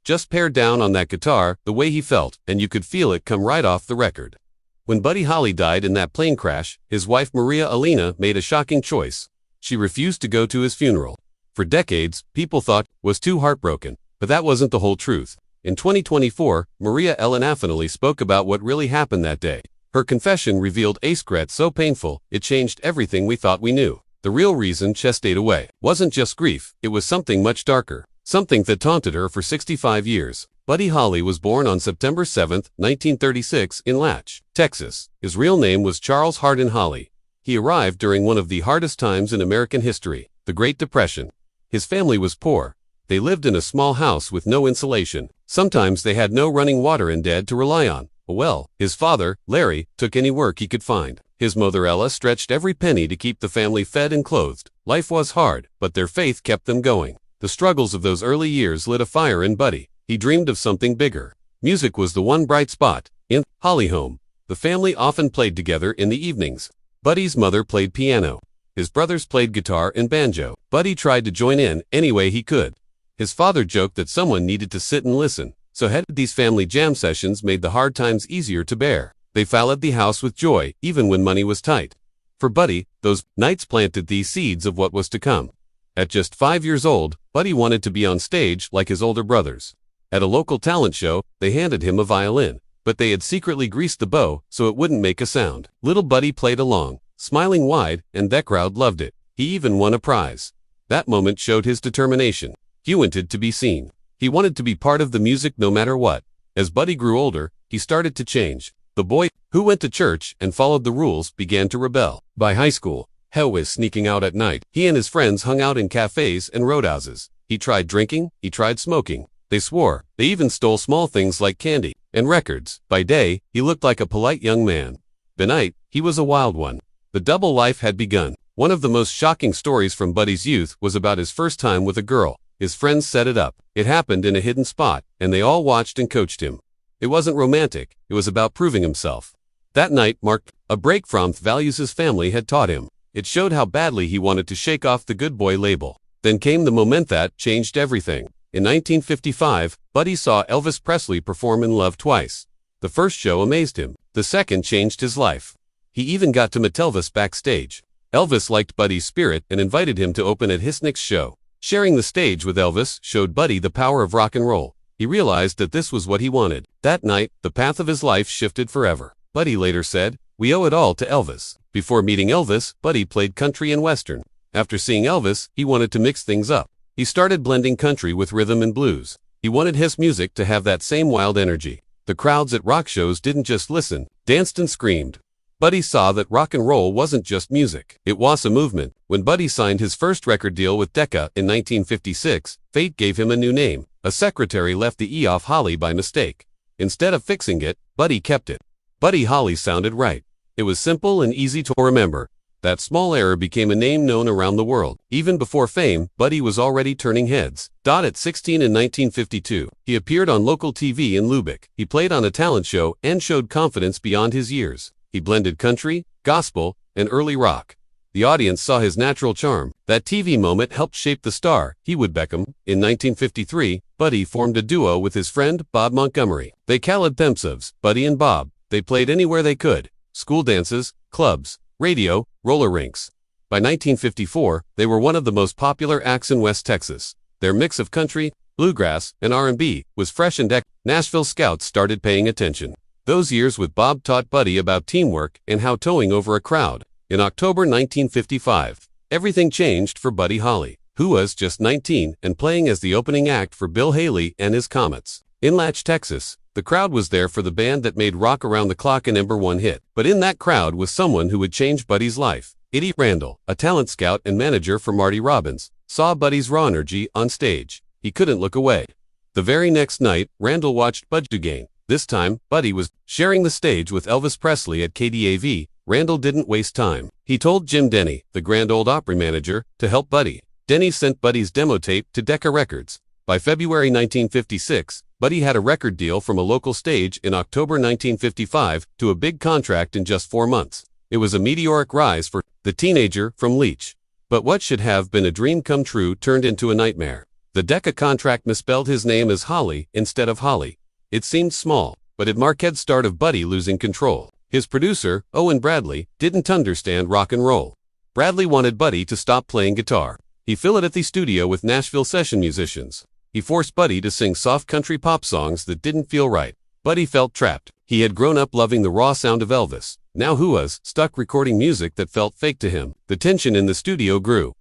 just pared down on that guitar the way he felt, and you could feel it come right off the record. When Buddy Holly died in that plane crash, his wife María Elena made a shocking choice. She refused to go to his funeral. For decades, people thought was too heartbroken, but that wasn't the whole truth. In 2024, María Elena finally spoke about what really happened that day. Her confession revealed a secret so painful, it changed everything we thought we knew. The real reason she stayed away wasn't just grief, it was something much darker. Something that taunted her for 65 years. Buddy Holly was born on September 7, 1936 in Latch, Texas. His real name was Charles Hardin Holly. He arrived during one of the hardest times in American history, the Great Depression. His family was poor. They lived in a small house with no insulation. Sometimes they had no running water and dad to rely on. Well, his father, Larry, took any work he could find. His mother Ella stretched every penny to keep the family fed and clothed. Life was hard, but their faith kept them going. The struggles of those early years lit a fire in Buddy. He dreamed of something bigger. Music was the one bright spot. In Holly home, the family often played together in the evenings. Buddy's mother played piano. His brothers played guitar and banjo. Buddy tried to join in any way he could. His father joked that someone needed to sit and listen, so these family jam sessions made the hard times easier to bear. They followed the house with joy, even when money was tight. For Buddy, those nights planted the seeds of what was to come. At just 5 years old, Buddy wanted to be on stage like his older brothers. At a local talent show, they handed him a violin, but they had secretly greased the bow so it wouldn't make a sound. Little Buddy played along, smiling wide, and the crowd loved it. He even won a prize. That moment showed his determination. He wanted to be seen. He wanted to be part of the music no matter what. As Buddy grew older, he started to change. The boy, who went to church and followed the rules, began to rebel. By high school, he was sneaking out at night. He and his friends hung out in cafes and roadhouses. He tried drinking, he tried smoking. They swore. They even stole small things like candy and records. By day, he looked like a polite young man. By night, he was a wild one. The double life had begun. One of the most shocking stories from Buddy's youth was about his first time with a girl. His friends set it up. It happened in a hidden spot, and they all watched and coached him. It wasn't romantic, it was about proving himself. That night marked a break from the values his family had taught him. It showed how badly he wanted to shake off the good boy label. Then came the moment that changed everything. In 1955, Buddy saw Elvis Presley perform in Love twice. The first show amazed him. The second changed his life. He even got to meet Elvis backstage. Elvis liked Buddy's spirit and invited him to open at his next show. Sharing the stage with Elvis showed Buddy the power of rock and roll. He realized that this was what he wanted. That night, the path of his life shifted forever. Buddy later said, "We owe it all to Elvis." Before meeting Elvis, Buddy played country and western. After seeing Elvis, he wanted to mix things up. He started blending country with rhythm and blues. He wanted his music to have that same wild energy. The crowds at rock shows didn't just listen, danced and screamed. Buddy saw that rock and roll wasn't just music. It was a movement. When Buddy signed his first record deal with Decca in 1956, fate gave him a new name. A secretary left the E off Holly by mistake. Instead of fixing it, Buddy kept it. Buddy Holly sounded right. It was simple and easy to remember. That small error became a name known around the world. Even before fame, Buddy was already turning heads. At 16 in 1952, he appeared on local TV in Lubbock. He played on a talent show and showed confidence beyond his years. He blended country, gospel, and early rock. The audience saw his natural charm. That TV moment helped shape the star he would become. In 1953, Buddy formed a duo with his friend Bob Montgomery. They called themselves Buddy and Bob. They played anywhere they could. School dances, clubs, radio, roller rinks. By 1954, they were one of the most popular acts in West Texas. Their mix of country, bluegrass, and R&B was fresh and Nashville scouts started paying attention. Those years with Bob taught Buddy about teamwork and how towing over a crowd. In October 1955, everything changed for Buddy Holly, who was just 19 and playing as the opening act for Bill Haley and his Comets. In Latch, Texas, the crowd was there for the band that made Rock Around the Clock an #1 hit. But in that crowd was someone who would change Buddy's life. Eddie Randall, a talent scout and manager for Marty Robbins, saw Buddy's raw energy on stage. He couldn't look away. The very next night, Randall watched Buddy again. This time, Buddy was sharing the stage with Elvis Presley at KDAV. Randall didn't waste time. He told Jim Denny, the Grand Ole Opry manager, to help Buddy. Denny sent Buddy's demo tape to Decca Records. By February 1956, Buddy had a record deal from a local stage. In October 1955 to a big contract in just 4 months. It was a meteoric rise for the teenager from Leach. But what should have been a dream come true turned into a nightmare. The Decca contract misspelled his name as Holly instead of Holly. It seemed small, but it marked the start of Buddy losing control. His producer, Owen Bradley, didn't understand rock and roll. Bradley wanted Buddy to stop playing guitar. He filled it at the studio with Nashville session musicians. He forced Buddy to sing soft country pop songs that didn't feel right. Buddy felt trapped. He had grown up loving the raw sound of Elvis. Now he was stuck recording music that felt fake to him. The tension in the studio grew.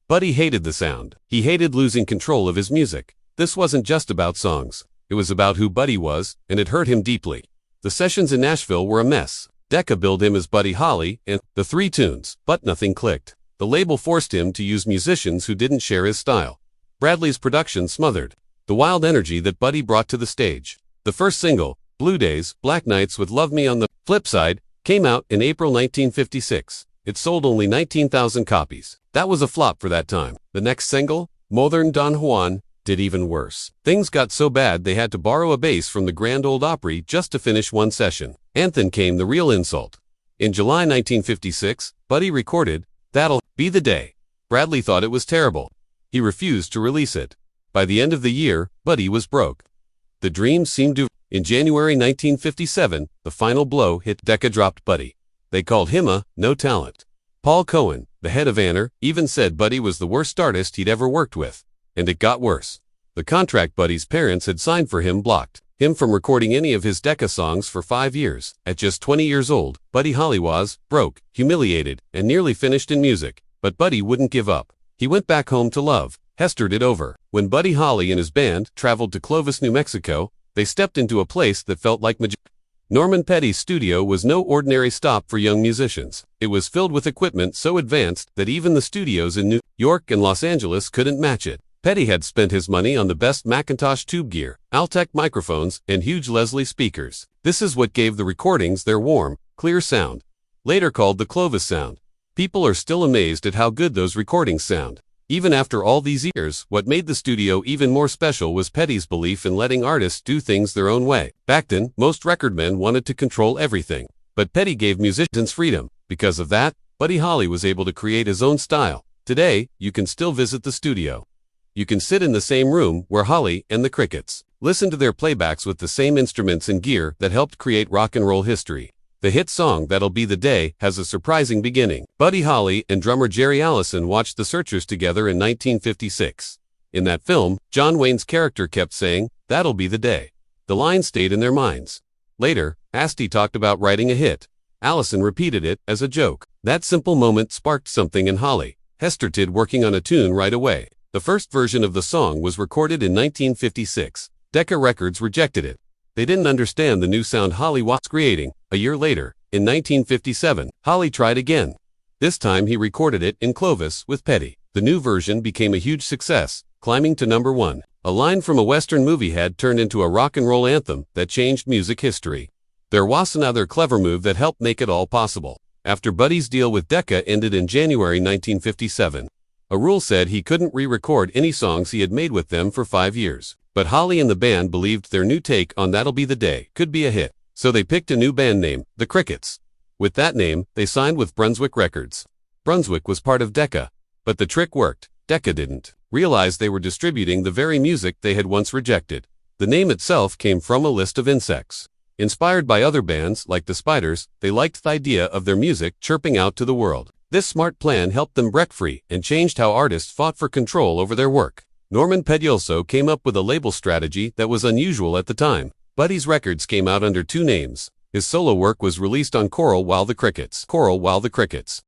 Buddy hated the sound. He hated losing control of his music. This wasn't just about songs. It was about who Buddy was, and it hurt him deeply. The sessions in Nashville were a mess. Decca billed him as Buddy Holly and the 3 tunes, but nothing clicked. The label forced him to use musicians who didn't share his style. Bradley's production smothered the wild energy that Buddy brought to the stage. The first single, Blue Days, Black Nights with Love Me on the Flip Side, came out in April 1956. It sold only 19,000 copies. That was a flop for that time. The next single, Modern Don Juan, did even worse. Things got so bad they had to borrow a bass from the Grand Ole Opry just to finish one session. And then came the real insult. In July 1956, Buddy recorded That'll Be the Day. Bradley thought it was terrible. He refused to release it. By the end of the year, Buddy was broke. The dream seemed to. In January 1957, the final blow hit. Decca dropped Buddy. They called him a no talent. Paul Cohen, the head of A&R, even said Buddy was the worst artist he'd ever worked with. And it got worse. The contract Buddy's parents had signed for him blocked him from recording any of his Decca songs for 5 years. At just 20 years old, Buddy Holly was broke, humiliated, and nearly finished in music. But Buddy wouldn't give up. He went back home to love. Hestered it over. When Buddy Holly and his band traveled to Clovis, New Mexico, they stepped into a place that felt like magic. Norman Petty's studio was no ordinary stop for young musicians. It was filled with equipment so advanced that even the studios in New York and Los Angeles couldn't match it. Petty had spent his money on the best Macintosh tube gear, Altec microphones, and huge Leslie speakers. This is what gave the recordings their warm, clear sound. Later called the Clovis sound. People are still amazed at how good those recordings sound. Even after all these years, what made the studio even more special was Petty's belief in letting artists do things their own way. Back then, most record men wanted to control everything. But Petty gave musicians freedom. Because of that, Buddy Holly was able to create his own style. Today, you can still visit the studio. You can sit in the same room where Holly and the Crickets listen to their playbacks with the same instruments and gear that helped create rock and roll history. The hit song That'll Be the Day has a surprising beginning. Buddy Holly and drummer Jerry Allison watched The Searchers together in 1956. In that film, John Wayne's character kept saying, "That'll be the day." The line stayed in their minds. Later, Asti talked about writing a hit. Allison repeated it as a joke. That simple moment sparked something in Holly. Hesterted working on a tune right away. The first version of the song was recorded in 1956. Decca Records rejected it. They didn't understand the new sound Holly was creating. A year later, in 1957, Holly tried again. This time he recorded it in Clovis with Petty. The new version became a huge success, climbing to #1. A line from a Western movie had turned into a rock and roll anthem that changed music history. There was another clever move that helped make it all possible. After Buddy's deal with Decca ended in January 1957, a rule said he couldn't re-record any songs he had made with them for 5 years. But Holly and the band believed their new take on That'll Be the Day could be a hit. So they picked a new band name, the Crickets. With that name, they signed with Brunswick Records. Brunswick was part of Decca. But the trick worked. Decca didn't realize they were distributing the very music they had once rejected. The name itself came from a list of insects. Inspired by other bands like the Spiders, they liked the idea of their music chirping out to the world. This smart plan helped them break free and changed how artists fought for control over their work. Norman Petty also came up with a label strategy that was unusual at the time. Buddy's records came out under 2 names. His solo work was released on Coral While the Crickets.